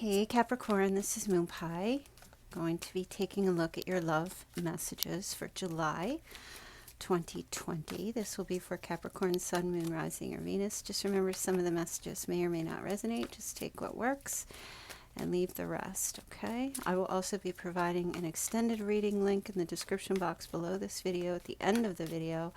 Hey Capricorn, this is Moonpie. Going to be taking a look at your love messages for July 2020. This will be for Capricorn, Sun, Moon, Rising, or Venus. Just remember some of the messages may or may not resonate. Just take what works and leave the rest, okay? I will also be providing an extended reading link in the description box below this video at the end of the video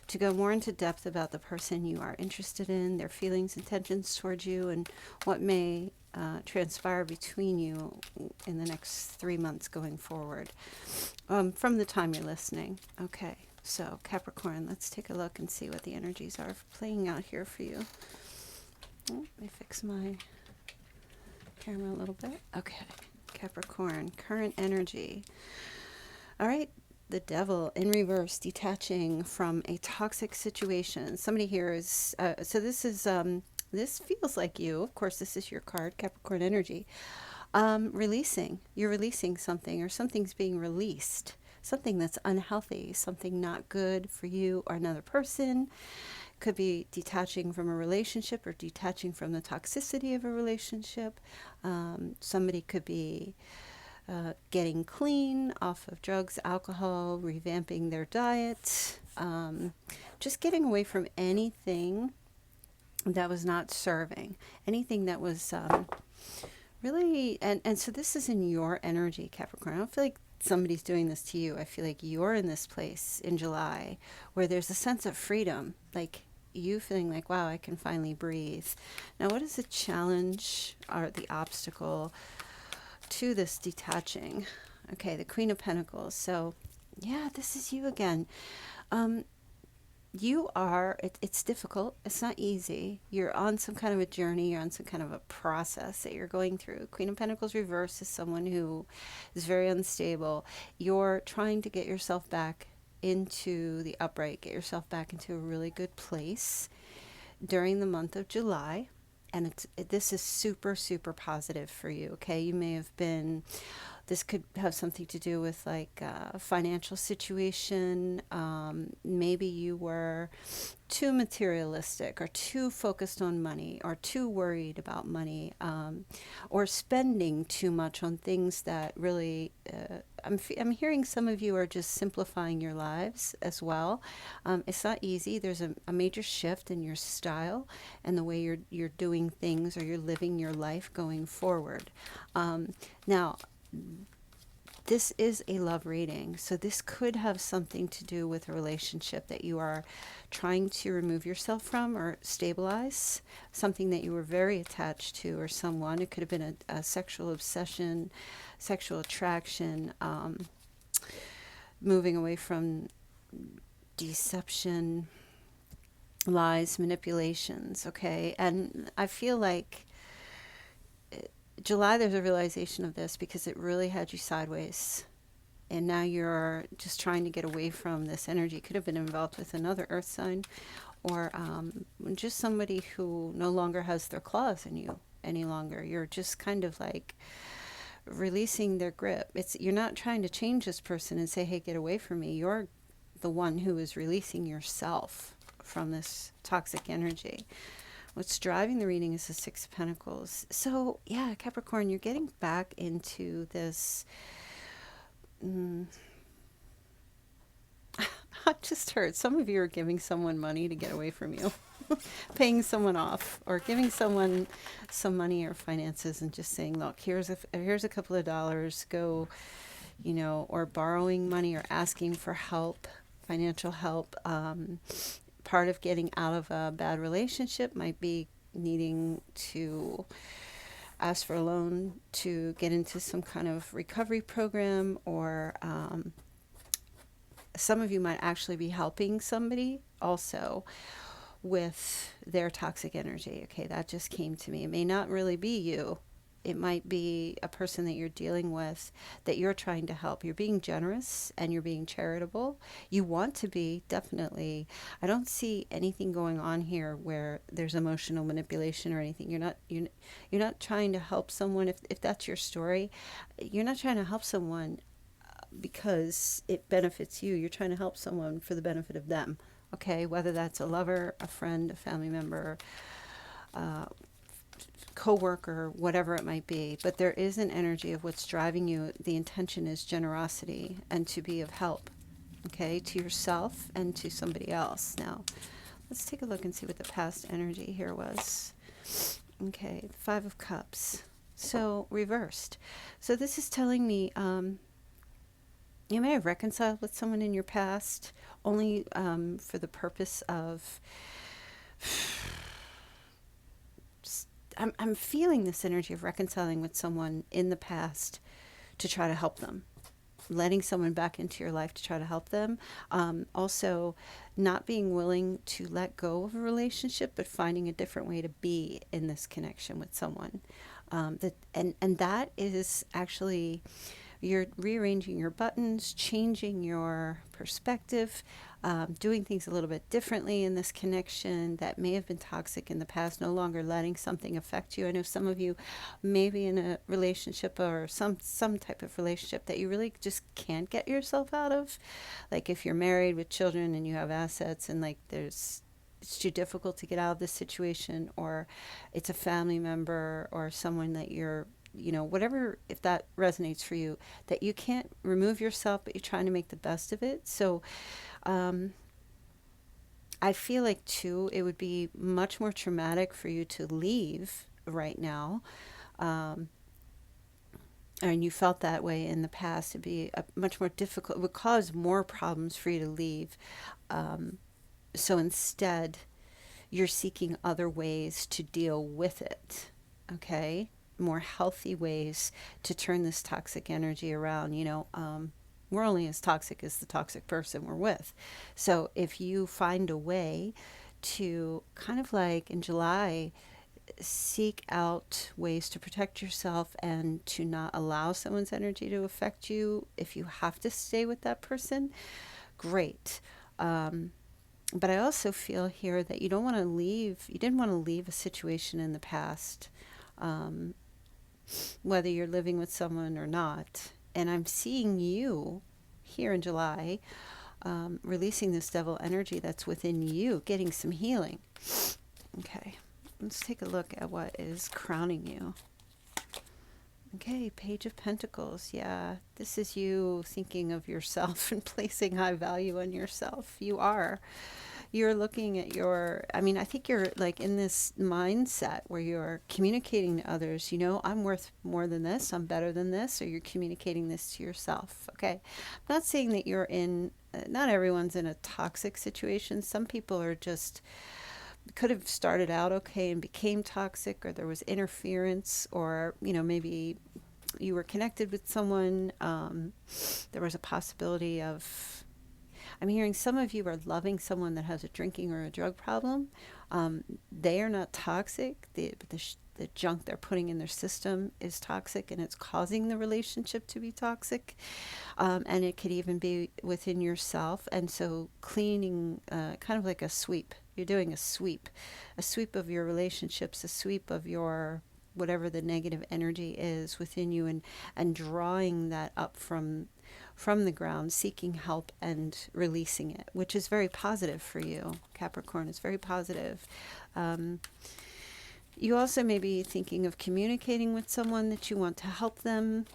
to go more into depth about the person you are interested in, their feelings, intentions towards you, and what may transpire between you in the next 3 months going forward from the time you're listening. Okay, so Capricorn, let's take a look and see what the energies are playing out here for you. Let me fix my camera a little bit. Okay, Capricorn, current energy. All right. The Devil in reverse, detaching from a toxic situation. Somebody here is, so this is, this feels like you. Of course, this is your card, Capricorn energy. Releasing. You're releasing something, or something's being released. Something that's unhealthy, something not good for you or another person. Could be detaching from a relationship or detaching from the toxicity of a relationship. Somebody could be getting clean off of drugs, alcohol, revamping their diet, just getting away from anything that was not serving, anything that was really, and so this is in your energy, Capricorn. I don't feel like somebody's doing this to you. I feel like you're in this place in July where there's a sense of freedom, like you feeling like, wow, I can finally breathe. Now, what is the challenge or the obstacle to this detaching? Okay, the Queen of Pentacles. So yeah, this is you again. You are, it's difficult, it's not easy. You're on some kind of a journey, you're on some kind of a process that you're going through. Queen of Pentacles reverse is someone who is very unstable. You're trying to get yourself back into the upright, get yourself back into a really good place during the month of July. And this is super, super positive for you, okay? You may have been, this could have something to do with like a financial situation. Maybe you were too materialistic or too focused on money or too worried about money, or spending too much on things that really, I'm hearing some of you are just simplifying your lives as well. It's not easy. There's a major shift in your style and the way you're doing things or you're living your life going forward. Now, this is a love reading, so this could have something to do with a relationship that you are trying to remove yourself from or stabilize, something that you were very attached to or someone. It could have been a sexual obsession, sexual attraction, moving away from deception, lies, manipulations, okay? And I feel like July, there's a realization of this because it really had you sideways. And now you're just trying to get away from this energy. Could have been involved with another earth sign or just somebody who no longer has their claws in you any longer. You're just kind of like releasing their grip. You're not trying to change this person and say, hey, get away from me. You're the one who is releasing yourself from this toxic energy. What's driving the reading is the Six of Pentacles. So, yeah, Capricorn, you're getting back into this. I just heard some of you are giving someone money to get away from you, paying someone off, or giving someone some money or finances and just saying, look, here's a couple of dollars, go, you know, or borrowing money or asking for help, financial help. Part of getting out of a bad relationship might be needing to ask for a loan to get into some kind of recovery program, or some of you might actually be helping somebody also with their toxic energy. Okay, that just came to me. It may not really be you. It might be a person that you're dealing with that you're trying to help. You're being generous and you're being charitable. You want to be, definitely. I don't see anything going on here where there's emotional manipulation or anything. You're not trying to help someone. If that's your story, you're not trying to help someone because it benefits you. You're trying to help someone for the benefit of them. Okay, whether that's a lover, a friend, a family member, coworker, whatever it might be, but there is an energy of what's driving you. The intention is generosity and to be of help, okay, to yourself and to somebody else. Now, let's take a look and see what the past energy here was. Okay, the Five of Cups. So, reversed. So this is telling me you may have reconciled with someone in your past only for the purpose of... I'm feeling this energy of reconciling with someone in the past to try to help them. Letting someone back into your life to try to help them. Also, not being willing to let go of a relationship, but finding a different way to be in this connection with someone. That is actually, you're rearranging your buttons, changing your perspective, doing things a little bit differently in this connection that may have been toxic in the past, no longer letting something affect you. I know some of you may be in a relationship or some type of relationship that you really just can't get yourself out of. Like if you're married with children and you have assets and like it's too difficult to get out of this situation, or it's a family member or someone that you're, whatever, if that resonates for you, that you can't remove yourself, but you're trying to make the best of it. So I feel like, too, it would be much more traumatic for you to leave right now. And you felt that way in the past. It'd be much more difficult. It would cause more problems for you to leave. So instead, you're seeking other ways to deal with it. Okay? More healthy ways to turn this toxic energy around. We're only as toxic as the toxic person we're with. So if you find a way to kind of like in July, seek out ways to protect yourself and to not allow someone's energy to affect you, if you have to stay with that person, great. But I also feel here that you didn't want to leave a situation in the past, whether you're living with someone or not. And I'm seeing you here in July releasing this devil energy that's within you, getting some healing. Okay, let's take a look at what is crowning you. Okay, Page of Pentacles. Yeah, this is you thinking of yourself and placing high value on yourself. You're looking at I think you're like in this mindset where you're communicating to others, I'm worth more than this, I'm better than this, or you're communicating this to yourself. Okay. I'm not saying that not everyone's in a toxic situation. Some people are could have started out okay and became toxic, or there was interference, or, maybe you were connected with someone. There was a possibility of, I'm hearing some of you are loving someone that has a drinking or a drug problem. They are not toxic. The junk they're putting in their system is toxic, and it's causing the relationship to be toxic. And it could even be within yourself. And so cleaning, kind of like a sweep. You're doing a sweep of your relationships, a sweep of your whatever the negative energy is within you, and drawing that up from the ground, seeking help and releasing it, which is very positive for you. Capricorn is very positive. You also may be thinking of communicating with someone that you want to help them,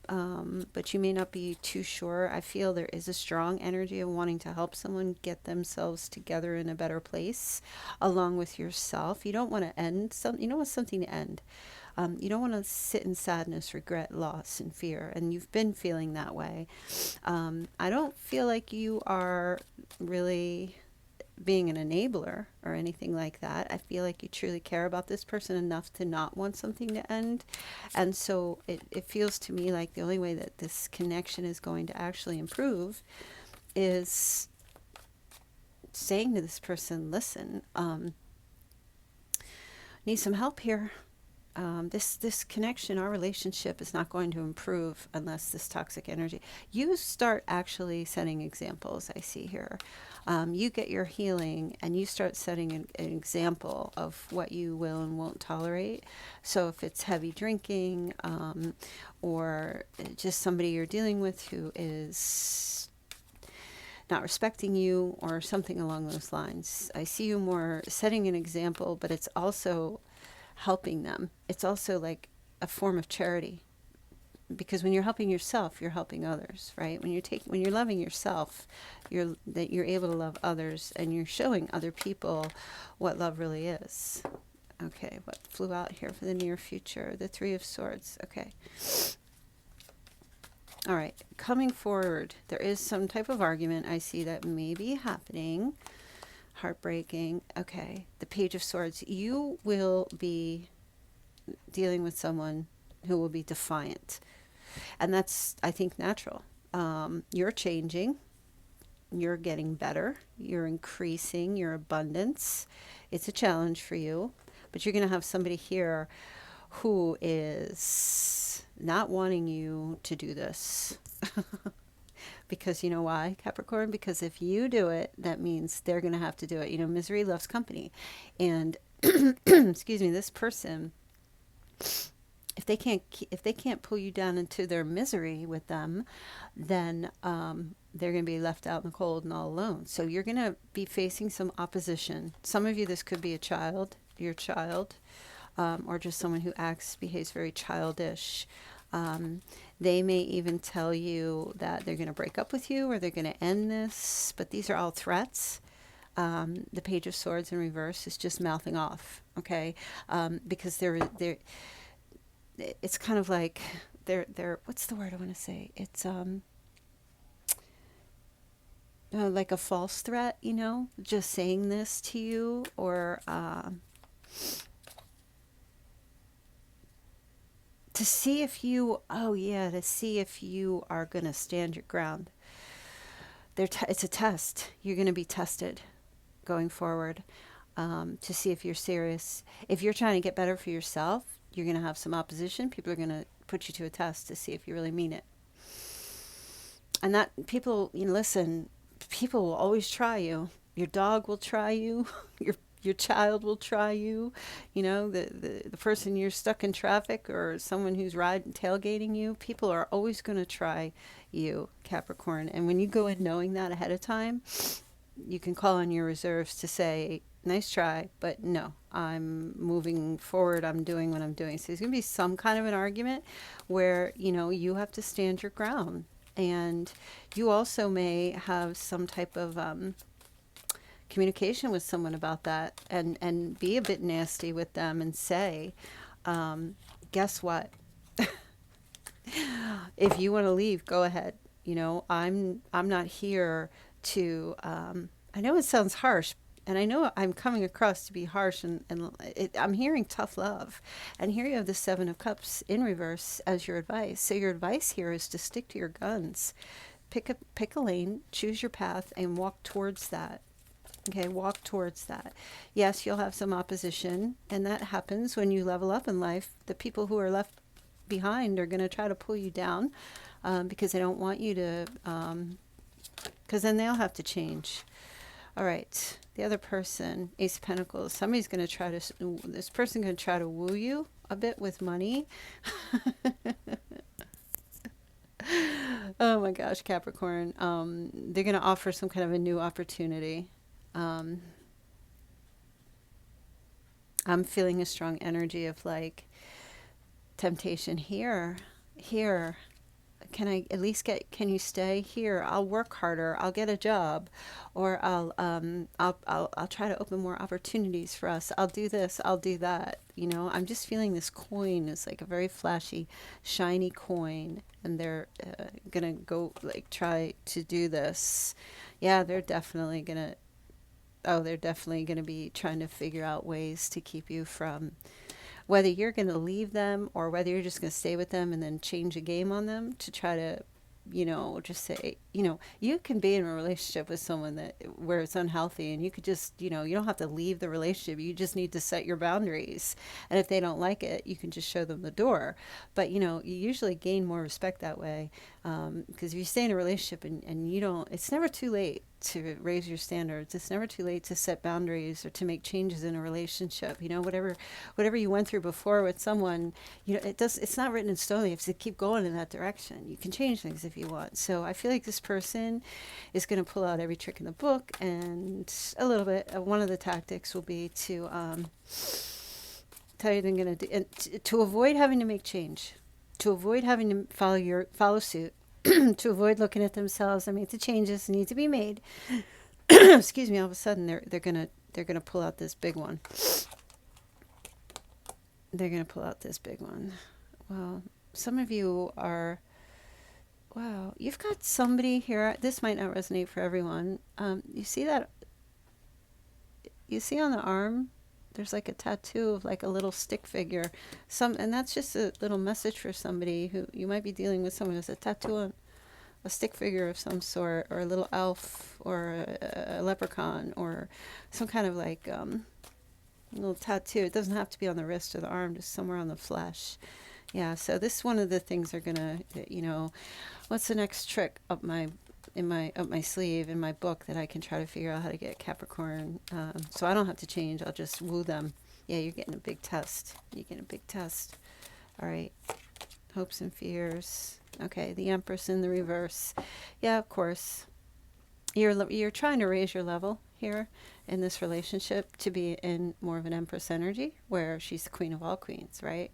but you may not be too sure. I feel there is a strong energy of wanting to help someone get themselves together in a better place, along with yourself. You don't want to end something. You don't want something to end. You don't want to sit in sadness, regret, loss, and fear. And you've been feeling that way. I don't feel like you are really being an enabler or anything like that. I feel like you truly care about this person enough to not want something to end. And so it feels to me like the only way that this connection is going to actually improve is saying to this person, listen, need some help here. This connection, our relationship is not going to improve unless this toxic energy. You start actually setting examples, I see here. You get your healing and you start setting an example of what you will and won't tolerate. So if it's heavy drinking, or just somebody you're dealing with who is not respecting you or something along those lines, I see you more setting an example, but it's also helping them. It's also like a form of charity, because when you're helping yourself, you're helping others, right? When you're loving yourself, you're able to love others, and you're showing other people what love really is. Okay, what flew out here for the near future? The Three of Swords. Okay. All right, coming forward, there is some type of argument I see that may be happening. Heartbreaking. Okay, the Page of Swords. You will be dealing with someone who will be defiant. And that's, I think, natural. You're changing. You're getting better. You're increasing your abundance. It's a challenge for you. But you're going to have somebody here who is not wanting you to do this. Because you know why, Capricorn? Because if you do it, that means they're going to have to do it. You know, misery loves company. And, excuse me, this person, if they can't pull you down into their misery with them, then they're going to be left out in the cold and all alone. So you're going to be facing some opposition. Some of you, this could be a child, your child, or just someone who behaves very childish. They may even tell you that they're going to break up with you or they're going to end this, but these are all threats. The Page of Swords in reverse is just mouthing off, okay? Because they're it's kind of like they're what's the word I want to say? It's like a false threat, you know, just saying this to you, or to see if you, to see if you are going to stand your ground. It's a test. You're going to be tested going forward, to see if you're serious. If you're trying to get better for yourself, you're going to have some opposition. People are going to put you to a test to see if you really mean it. And that people, listen, people will always try you. Your dog will try you. Your child will try you. You know, the person you're stuck in traffic, or someone who's tailgating you. People are always going to try you, Capricorn. And when you go in knowing that ahead of time, you can call on your reserves to say, nice try, but no, I'm moving forward. I'm doing what I'm doing. So there's going to be some kind of an argument where, you have to stand your ground. And you also may have some type of communication with someone about that, and be a bit nasty with them and say, guess what? If you want to leave, go ahead. I'm not here to, I know it sounds harsh, and I know I'm coming across to be harsh, and I'm hearing tough love. And here you have the Seven of Cups in reverse as your advice. So your advice here is to stick to your guns. Pick a lane, choose your path, and walk towards that. Okay, walk towards that. Yes, you'll have some opposition, and that happens when you level up in life. The people who are left behind are going to try to pull you down, because they don't want you to, because then they'll have to change. All right, the other person, Ace of Pentacles. Somebody's going to this person going to try to woo you a bit with money. Oh my gosh, Capricorn. They're going to offer some kind of a new opportunity. I'm feeling a strong energy of like temptation here. Can I at least can you stay here? I'll work harder. I'll get a job, or I'll try to open more opportunities for us. I'll do this. I'll do that. I'm just feeling this coin is like a very flashy, shiny coin, and they're gonna go try to do this. Yeah, they're definitely gonna be trying to figure out ways to keep you from, whether you're going to leave them or whether you're just going to stay with them and then change the game on them to try to, just say, you can be in a relationship with someone where it's unhealthy, and you could just, you don't have to leave the relationship. You just need to set your boundaries. And if they don't like it, you can just show them the door. But, you usually gain more respect that way. Because if you stay in a relationship and you don't, it's never too late to raise your standards. It's never too late to set boundaries or to make changes in a relationship. Whatever you went through before with someone, it's not written in stone. You have to keep going in that direction. You can change things if you want. So I feel like this person is going to pull out every trick in the book, and a little bit. One of the tactics will be to tell you they're going to do, and to avoid having to make change, to avoid having to follow suit, to avoid looking at themselves. I mean, the changes need to be made. Excuse me. All of a sudden, they're gonna pull out this big one. They're gonna pull out this big one. Well, some of you are. Wow, you've got somebody here. This might not resonate for everyone. You see that? You see on the arm, there's like a tattoo of like a little stick figure. And that's just a little message for somebody who you might be dealing with. Someone who has a tattoo on a stick figure of some sort, or a little elf, or a leprechaun, or some kind of like little tattoo. It doesn't have to be on the wrist or the arm, just somewhere on the flesh. Yeah, so this is one of the things they're gonna, what's the next trick up my sleeve in my book that I can try to figure out how to get Capricorn, so I don't have to change. I'll just woo them. Yeah, you're getting a big test. You're getting a big test. All right, hopes and fears. Okay, the Empress in the reverse. Yeah, of course. You're trying to raise your level here in this relationship to be in more of an Empress energy, where she's the queen of all queens, right?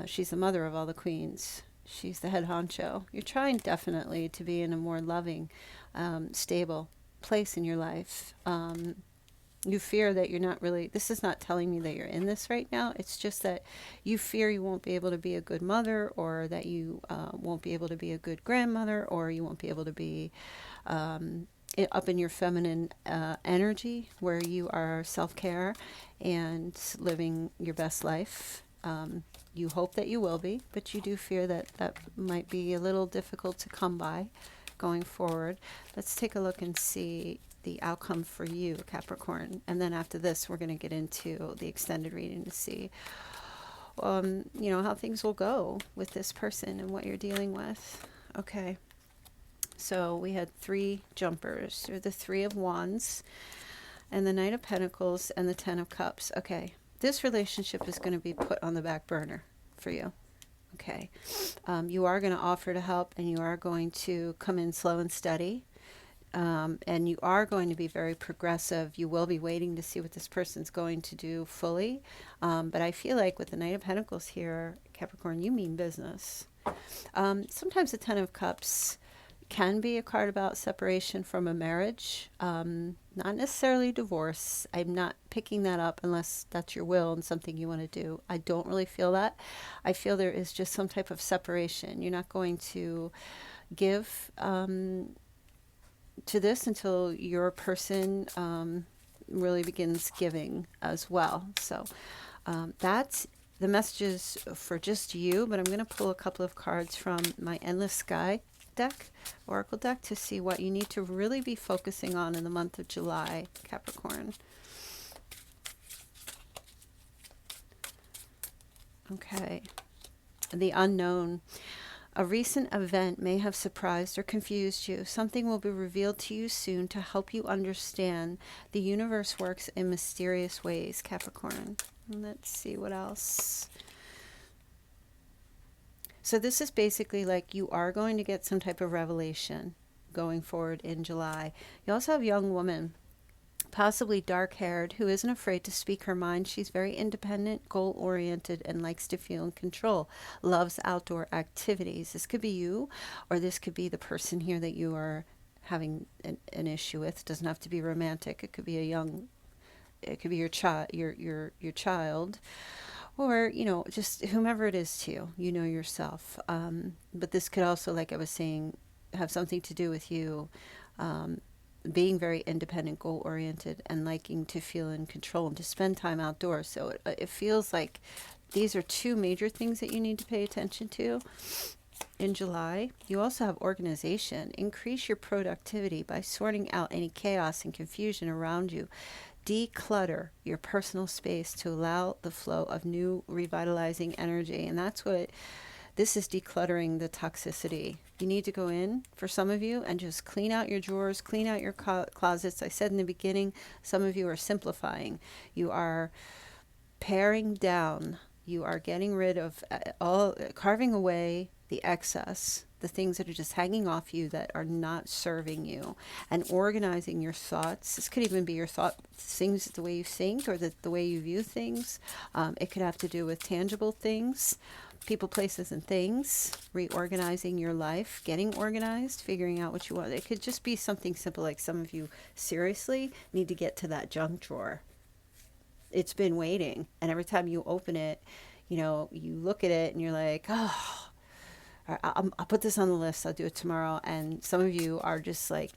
She's the mother of all the queens. She's the head honcho. You're trying definitely to be in a more loving, stable place in your life. You fear that you're not really, this is not telling me that you're in this right now. It's just that you fear you won't be able to be a good mother, or that you won't be able to be a good grandmother, or you won't be able to be up in your feminine energy, where you are self-care and living your best life. You hope that you will be, but you do fear that that might be a little difficult to come by going forward. Let's take a look and see the outcome for you, Capricorn. And then after this, we're going to get into the extended reading to see, how things will go with this person and what you're dealing with. Okay. So we had 3 jumpers, or the 3 of Wands, and the Knight of Pentacles, and the 10 of Cups. Okay. This relationship is going to be put on the back burner for you. Okay. You are going to offer to help, and you are going to come in slow and steady. And you are going to be very progressive. You will be waiting to see what this person's going to do fully. But I feel like with the Knight of Pentacles here, Capricorn, you mean business. Sometimes the 10 of Cups can be a card about separation from a marriage, not necessarily divorce. I'm not picking that up unless that's your will and something you want to do. I don't really feel that. I feel there is just some type of separation. You're not going to give to this until your person really begins giving as well. So that's the messages for just you, but I'm going to pull a couple of cards from my Endless Sky deck, Oracle deck, to see what you need to really be focusing on in the month of July, Capricorn. Okay. The unknown. A recent event may have surprised or confused you. Something will be revealed to you soon to help you understand. The universe works in mysterious ways, Capricorn. Let's see what else. So this is basically like you are going to get some type of revelation going forward in July. You also have a young woman, possibly dark-haired, who isn't afraid to speak her mind. She's very independent, goal-oriented, and likes to feel in control. Loves outdoor activities. This could be you, or this could be the person here that you are having an issue with. It doesn't have to be romantic. It could be it could be your child, your child, or just whomever it is to you. You know yourself. But this could also, like I was saying, have something to do with you. Being very independent, goal-oriented, and liking to feel in control and to spend time outdoors. So it feels like these are 2 major things that you need to pay attention to in July. You also have organization. Increase your productivity by sorting out any chaos and confusion around you. Declutter your personal space to allow the flow of new, revitalizing energy. And that's what this is, decluttering the toxicity. You need to go in, for some of you, and just clean out your drawers, clean out your closets. I said in the beginning, some of you are simplifying. You are paring down You are getting rid of carving away the excess, the things that are just hanging off you that are not serving you, and organizing your thoughts. This could even be your things, the way you think, or the way you view things. It could have to do with tangible things, people, places, and things, reorganizing your life, getting organized, figuring out what you want. It could just be something simple, like some of you seriously need to get to that junk drawer. It's been waiting, and every time you open it, you know, you look at it and you're like, oh, I'll put this on the list, I'll do it tomorrow. And some of you are just like,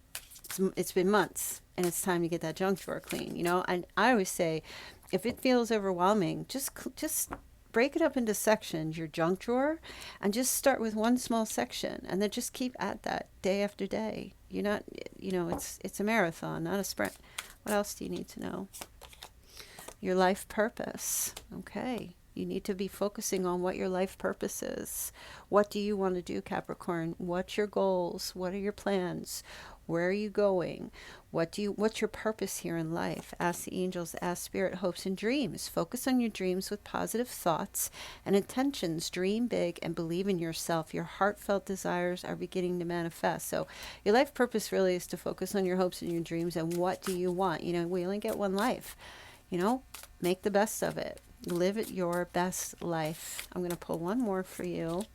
it's been months and it's time to get that junk drawer clean, you know. And I always say, if it feels overwhelming, just break it up into sections, your junk drawer, and just start with one small section, and then just keep at that day after day. You're not, you know, it's a marathon, not a sprint. What else do you need to know? Your life purpose. Okay. You need to be focusing on what your life purpose is. What do you want to do, Capricorn? What's your goals? What are your plans? Where are you going? What's your purpose here in life? Ask the angels, ask spirit, hopes, and dreams. Focus on your dreams with positive thoughts and intentions. Dream big and believe in yourself. Your heartfelt desires are beginning to manifest. So your life purpose really is to focus on your hopes and your dreams, and what do you want? You know, we only get one life. You know, make the best of it. Live your best life. I'm going to pull one more for you.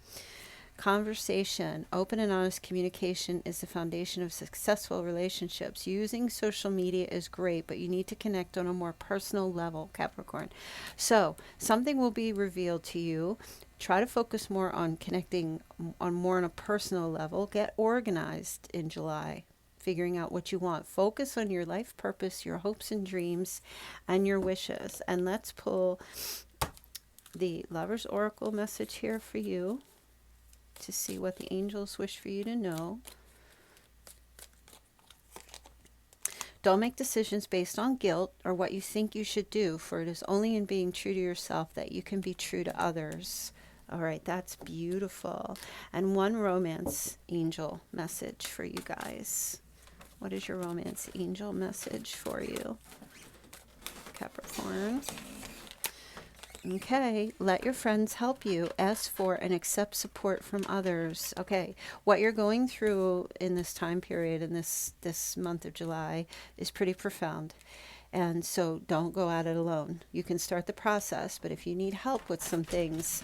Conversation. Open and honest communication is the foundation of successful relationships. Using social media is great, but you need to connect on a more personal level, Capricorn. So something will be revealed to you. Try to focus more on connecting on a personal level. Get organized in July, figuring out what you want. Focus on your life purpose, your hopes and dreams, and your wishes. And let's pull the Lover's Oracle message here for you to see what the angels wish for you to know. Don't make decisions based on guilt or what you think you should do, for it is only in being true to yourself that you can be true to others. All right, that's beautiful. And one romance angel message for you guys. What is your romance angel message for you, Capricorn? Okay, let your friends help you. Ask for and accept support from others. Okay, what you're going through in this time period, in this month of July, is pretty profound. And so don't go at it alone. You can start the process, but if you need help with some things,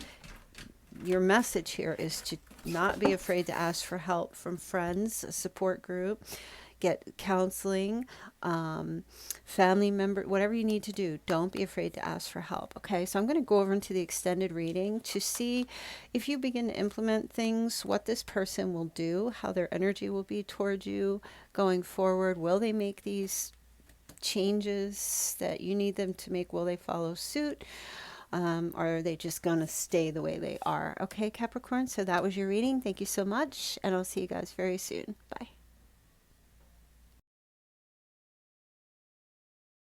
your message here is to not be afraid to ask for help from friends, a support group. Get counseling, family member, whatever you need to do. Don't be afraid to ask for help. Okay, so I'm going to go over into the extended reading to see if you begin to implement things, what this person will do, how their energy will be toward you going forward. Will they make these changes that you need them to make? Will they follow suit? Or are they just going to stay the way they are? Okay, Capricorn, so that was your reading. Thank you so much, and I'll see you guys very soon.